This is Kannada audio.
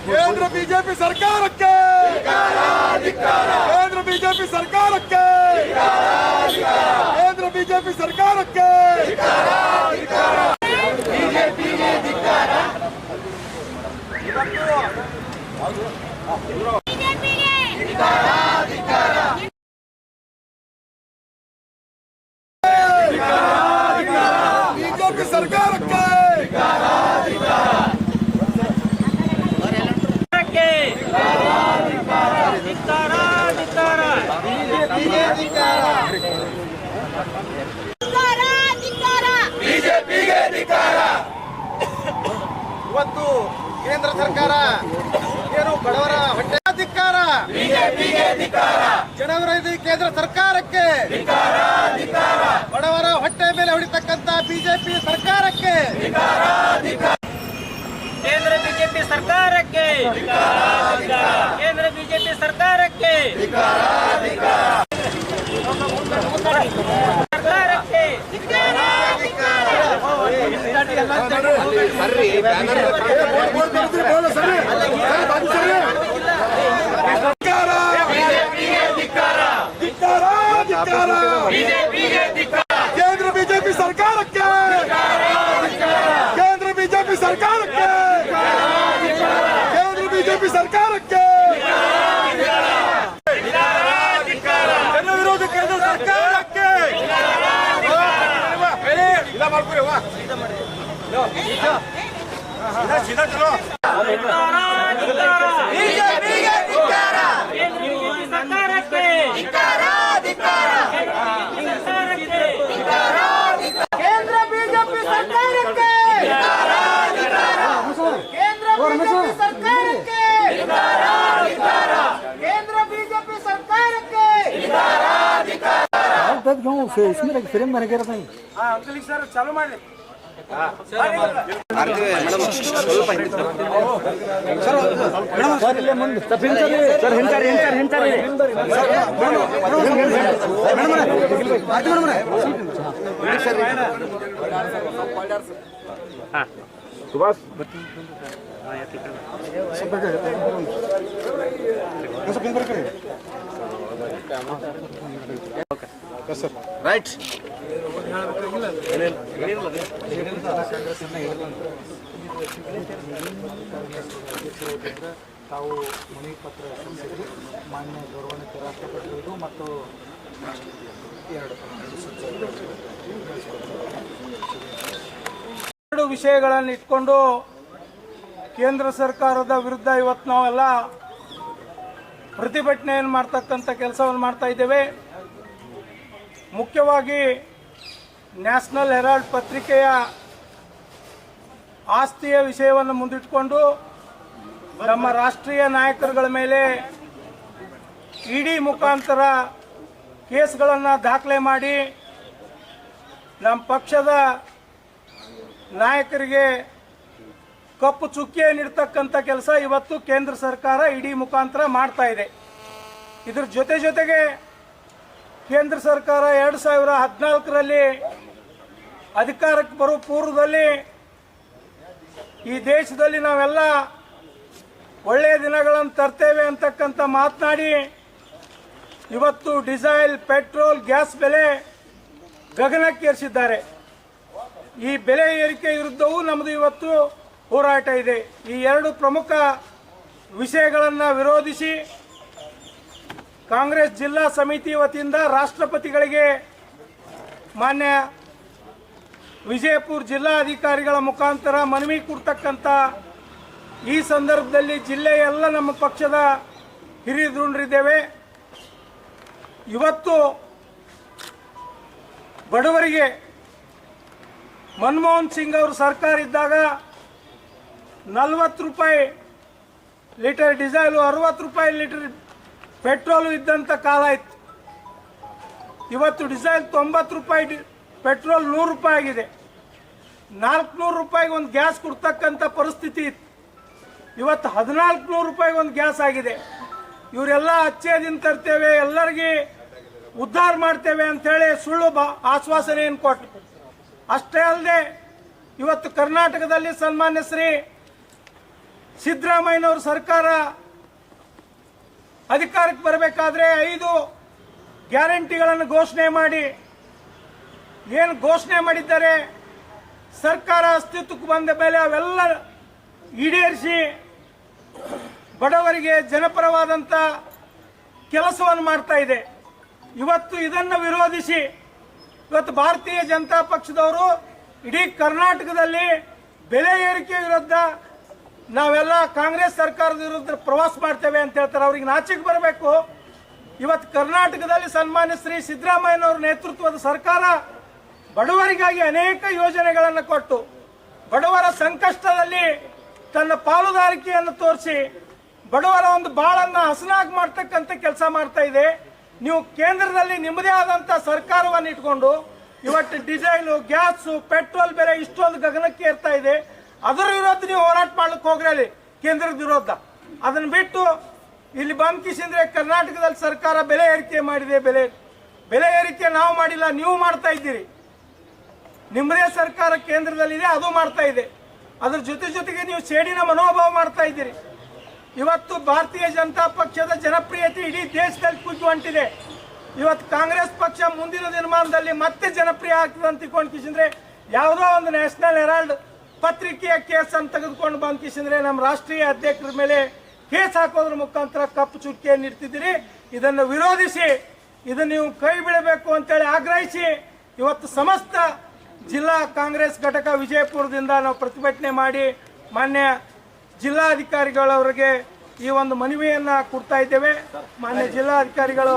ಕೇಂದ್ರ ಬಿಜೆಪಿ ಸರ್ಕಾರಕ್ಕೆ ಕೇಂದ್ರ ಬಿಜೆಪಿ ಸರ್ಕಾರಕ್ಕೆ ಕೇಂದ್ರ ಬಿಜೆಪಿ ಸರ್ಕಾರಕ್ಕೆ ಕೇಂದ್ರ ಬಿಜೆಪಿ ಸರ್ಕಾರಕ್ಕೆ ಬಿಜೆಪಿ ಸರ್ಕಾರಕ್ಕೆ ಇವತ್ತು ಕೇಂದ್ರ ಸರ್ಕಾರ ಏನು ಬಡವರ ಹೊಟ್ಟೆ ಧಿಕ್ಕಾರ, ಜನವಿರೋಧಿ ಕೇಂದ್ರ ಸರ್ಕಾರಕ್ಕೆ, ಬಡವರ ಹೊಟ್ಟೆ ಮೇಲೆ ಹೊಡಿತಕ್ಕಂತ ಬಿಜೆಪಿ ಸರ್ಕಾರಕ್ಕೆ, ಕೇಂದ್ರ ಬಿಜೆಪಿ ಸರ್ಕಾರಕ್ಕೆ, ಕೇಂದ್ರ ಬಿಜೆಪಿ ಸರ್ಕಾರಕ್ಕೆ, ಕೇಂದ್ರ ಬಿಜೆಪಿ ಸರ್ಕಾರಕ್ಕೆ, ಕೇಂದ್ರ ಬಿಜೆಪಿ ಸರ್ಕಾರಕ್ಕೆ, ಕೇಂದ್ರ ಬಿಜೆಪಿ ಸರ್ಕಾರಕ್ಕೆ, ಜನ ವಿರೋಧಿ ಕೇಂದ್ರ ಸರ್ಕಾರಕ್ಕೆ, फिल्म बन गया अंकल सर चालू ಮಾಡಿ ಸುಭಾಷ್ ರೈಟ್ ತಾವು ಮನವಿ ಪತ್ರ ಸಲ್ಲಿಸಿದ್ರಿ. ಮಾನ್ಯ ಗೌರವಾನ್ವಿತ ರಾಷ್ಟ್ರಪತಿಗಳು ಮತ್ತು ಎರಡು ವಿಷಯಗಳನ್ನು ಇಟ್ಕೊಂಡು ಕೇಂದ್ರ ಸರ್ಕಾರದ ವಿರುದ್ಧ ಇವತ್ತು ನಾವೆಲ್ಲ ಪ್ರತಿಭಟನೆಯನ್ನು ಮಾಡ್ತಕ್ಕಂಥ ಕೆಲಸವನ್ನು ಮಾಡ್ತಾ ಇದ್ದೇವೆ. ಮುಖ್ಯವಾಗಿ ನ್ಯಾಷನಲ್ ಹೆರಾಲ್ಡ್ ಪತ್ರಿಕೆಯ ಆಸ್ತಿಯ ವಿಷಯವನ್ನು ಮುಂದಿಟ್ಟುಕೊಂಡು ನಮ್ಮ ರಾಷ್ಟ್ರೀಯ ನಾಯಕರುಗಳ ಮೇಲೆ ಇಡಿ ಮುಖಾಂತರ ಕೇಸ್ಗಳನ್ನು ದಾಖಲೆ ಮಾಡಿ ನಮ್ಮ ಪಕ್ಷದ ನಾಯಕರಿಗೆ ಕಪ್ಪು ಚುಕ್ಕಿಯನ್ನಿಡ್ತಕ್ಕಂಥ ಕೆಲಸ ಇವತ್ತು ಕೇಂದ್ರ ಸರ್ಕಾರ ಇಡಿ ಮುಖಾಂತರ ಮಾಡ್ತಾ ಇದೆ. ಇದರ ಜೊತೆಗೆ ಕೇಂದ್ರ ಸರ್ಕಾರ 2014ರಲ್ಲಿ ಅಧಿಕಾರಕ್ಕೆ ಬರೋ ಪೂರ್ವದಲ್ಲಿ ಈ ದೇಶದಲ್ಲಿ ನಾವೆಲ್ಲ ಒಳ್ಳೆಯ ದಿನಗಳನ್ನು ತರ್ತೇವೆ ಅಂತಕ್ಕಂಥ ಮಾತನಾಡಿ ಇವತ್ತು ಡೀಸೆಲ್, ಪೆಟ್ರೋಲ್, ಗ್ಯಾಸ್ ಬೆಲೆ ಗಗನಕ್ಕೇರಿಸಿದ್ದಾರೆ. ಈ ಬೆಲೆ ಏರಿಕೆ ವಿರುದ್ಧವೂ ನಮ್ಮದು ಇವತ್ತು ಹೋರಾಟ ಇದೆ. ಈ ಎರಡು ಪ್ರಮುಖ ವಿಷಯಗಳನ್ನು ವಿರೋಧಿಸಿ ಕಾಂಗ್ರೆಸ್ ಜಿಲ್ಲಾ ಸಮಿತಿ ವತಿಯಿಂದ ರಾಷ್ಟ್ರಪತಿಗಳಿಗೆ ಮಾನ್ಯ ವಿಜಯಪುರ ಜಿಲ್ಲಾಧಿಕಾರಿಗಳ ಮುಖಾಂತರ ಮನವಿ ಕೊಡ್ತಕ್ಕಂಥ ಈ ಸಂದರ್ಭದಲ್ಲಿ ಜಿಲ್ಲೆಯ ಎಲ್ಲ ನಮ್ಮ ಪಕ್ಷದ ಹಿರಿಯರಿದ್ದೇವೆ. ಇವತ್ತು ಬಡವರಿಗೆ ಮನಮೋಹನ್ ಸಿಂಗ್ ಅವರು ಸರ್ಕಾರ ಇದ್ದಾಗ 40 ರೂಪಾಯಿ ಲೀಟರ್ ಡೀಸೆಲು, 60 ರೂಪಾಯಿ ಲೀಟರ್ ಪೆಟ್ರೋಲು ಇದ್ದಂಥ ಕಾಲ ಇತ್ತು. ಇವತ್ತು ಡೀಸೆಲ್ 90 ರೂಪಾಯಿ, ಪೆಟ್ರೋಲ್ 100 ರೂಪಾಯಿ ಆಗಿದೆ. 400 ರೂಪಾಯಿಗೆ ಒಂದು ಗ್ಯಾಸ್ ಕೊಡ್ತಕ್ಕಂಥ ಪರಿಸ್ಥಿತಿ ಇತ್ತು. ಇವತ್ತು 1400 ರೂಪಾಯಿಗೆ ಒಂದು ಗ್ಯಾಸ್ ಆಗಿದೆ. ಇವರೆಲ್ಲ ಅಚ್ಚೇದಿಂದ ತರ್ತೇವೆ, ಎಲ್ಲರಿಗೆ ಉದ್ಧಾರ ಮಾಡ್ತೇವೆ ಅಂತೇಳಿ ಸುಳ್ಳು ಆಶ್ವಾಸನೆಯನ್ನು ಕೊಟ್ಟು, ಅಷ್ಟೇ ಅಲ್ಲದೆ ಇವತ್ತು ಕರ್ನಾಟಕದಲ್ಲಿ ಸನ್ಮಾನ್ಯ ಶ್ರೀ ಸಿದ್ದರಾಮಯ್ಯನವ್ರ ಸರ್ಕಾರ ಅಧಿಕಾರಕ್ಕೆ ಬರಬೇಕಾದ್ರೆ 5 ಗ್ಯಾರಂಟಿಗಳನ್ನು ಘೋಷಣೆ ಮಾಡಿ, ಏನು ಘೋಷಣೆ ಮಾಡಿದ್ದಾರೆ, ಸರ್ಕಾರ ಅಸ್ತಿತ್ವಕ್ಕೆ ಬಂದ ಮೇಲೆ ಅವೆಲ್ಲ ಈಡೇರಿಸಿ ಬಡವರಿಗೆ ಜನಪರವಾದಂಥ ಕೆಲಸವನ್ನು ಮಾಡ್ತಾ ಇದೆ. ಇವತ್ತು ಇದನ್ನು ವಿರೋಧಿಸಿ ಇವತ್ತು ಭಾರತೀಯ ಜನತಾ ಪಕ್ಷದವರು ಇಡೀ ಕರ್ನಾಟಕದಲ್ಲಿ ಬೆಲೆ ಏರಿಕೆ ವಿರುದ್ಧ ನಾವೆಲ್ಲ ಕಾಂಗ್ರೆಸ್ ಸರ್ಕಾರದ ವಿರುದ್ಧ ಪ್ರವಾಸ ಮಾಡ್ತೇವೆ ಅಂತ ಹೇಳ್ತಾರೆ. ಅವ್ರಿಗೆ ನಾಚಿಕೆ ಬರಬೇಕು. ಇವತ್ತು ಕರ್ನಾಟಕದಲ್ಲಿ ಸನ್ಮಾನ್ಯ ಶ್ರೀ ಸಿದ್ದರಾಮಯ್ಯನವರ ನೇತೃತ್ವದ ಸರ್ಕಾರ ಬಡವರಿಗಾಗಿ ಅನೇಕ ಯೋಜನೆಗಳನ್ನು ಕೊಟ್ಟು ಬಡವರ ಸಂಕಷ್ಟದಲ್ಲಿ ತನ್ನ ಪಾಲುದಾರಿಕೆಯನ್ನು ತೋರಿಸಿ ಬಡವರ ಒಂದು ಬಾಳನ್ನು ಹಸನಾಗಿ ಮಾಡ್ತಕ್ಕಂಥ ಕೆಲಸ ಮಾಡ್ತಾ ಇದೆ. ನೀವು ಕೇಂದ್ರದಲ್ಲಿ ನಿಮ್ಮದೇ ಆದಂಥ ಸರ್ಕಾರವನ್ನು ಇಟ್ಕೊಂಡು ಇವತ್ತು ಡೀಸೆಲು, ಗ್ಯಾಸು, ಪೆಟ್ರೋಲ್ ಬೆಲೆ ಇಷ್ಟೊಂದು ಗಗನಕ್ಕೆ ಏರ್ತಾ ಇದೆ. ಅದರ ವಿರುದ್ಧ ನೀವು ಹೋರಾಟ ಮಾಡ್ಲಿಕ್ಕೆ ಹೋಗ್ರಿ ಕೇಂದ್ರದ ವಿರುದ್ಧ. ಅದನ್ನು ಬಿಟ್ಟು ಇಲ್ಲಿ ಬಂದ್ ಕಿಸಿಂದ್ರೆ ಕರ್ನಾಟಕದಲ್ಲಿ ಸರ್ಕಾರ ಬೆಲೆ ಏರಿಕೆ ಮಾಡಿದೆ. ಬೆಲೆ ಏರಿಕೆ ನಾವು ಮಾಡಿಲ್ಲ, ನೀವು ಮಾಡ್ತಾ ಇದ್ದೀರಿ. ನಿಮ್ಮದೇ ಸರ್ಕಾರ ಕೇಂದ್ರದಲ್ಲಿದೆ, ಅದು ಮಾಡ್ತಾ ಇದೆ. ಅದ್ರ ಜೊತೆಗೆ ನೀವು ಸೇಡಿನ ಮನೋಭಾವ ಮಾಡ್ತಾ ಇದ್ದೀರಿ. ಇವತ್ತು ಭಾರತೀಯ ಜನತಾ ಪಕ್ಷದ ಜನಪ್ರಿಯತೆ ಇಡೀ ದೇಶದಲ್ಲಿ ಕುಗ್ಗಿ ಹೊಂಟಿದೆ. ಇವತ್ತು ಕಾಂಗ್ರೆಸ್ ಪಕ್ಷ ಮುಂದಿನ ದಿನಮಾನದಲ್ಲಿ ಮತ್ತೆ ಜನಪ್ರಿಯ ಆಗ್ತದೆ ಅಂತ ತಿಳ್ಕೊಂಡು ಕಿಸಿಂದ್ರೆ ಯಾವುದೋ ಒಂದು ನ್ಯಾಷನಲ್ ಹೆರಾಲ್ಡ್ ಪತ್ರಿಕೆಯ ಕೇಸ್ ಅಂತ ತೆಗೆದುಕೊಂಡು ಬಂದ್ ಕಿಸಿಂದ್ರೆ ನಮ್ಮ ರಾಷ್ಟ್ರೀಯ ಅಧ್ಯಕ್ಷರ ಮೇಲೆ ಕೇಸ್ ಹಾಕೋದ್ರ ಮುಖಾಂತರ ಕಪ್ಪು ಚುಕ್ಕಿಯನ್ನು ಇಡ್ತಿದ್ದೀರಿ. ಇದನ್ನು ವಿರೋಧಿಸಿ ಇದನ್ನು ನೀವು ಕೈ ಬಿಡಬೇಕು ಅಂತೇಳಿ ಆಗ್ರಹಿಸಿ ಇವತ್ತು ಸಮಸ್ತ ಜಿಲ್ಲಾ ಕಾಂಗ್ರೆಸ್ ಘಟಕ ವಿಜಯಪುರದಿಂದ ನಾವು ಪ್ರತಿಭಟನೆ ಮಾಡಿ ಮಾನ್ಯ ಜಿಲ್ಲಾಧಿಕಾರಿಗಳವರಿಗೆ ಈ ಒಂದು ಮನವಿಯನ್ನ ಕೊಡ್ತಾ ಇದ್ದೇವೆ. ಮಾನ್ಯ ಜಿಲ್ಲಾಧಿಕಾರಿಗಳು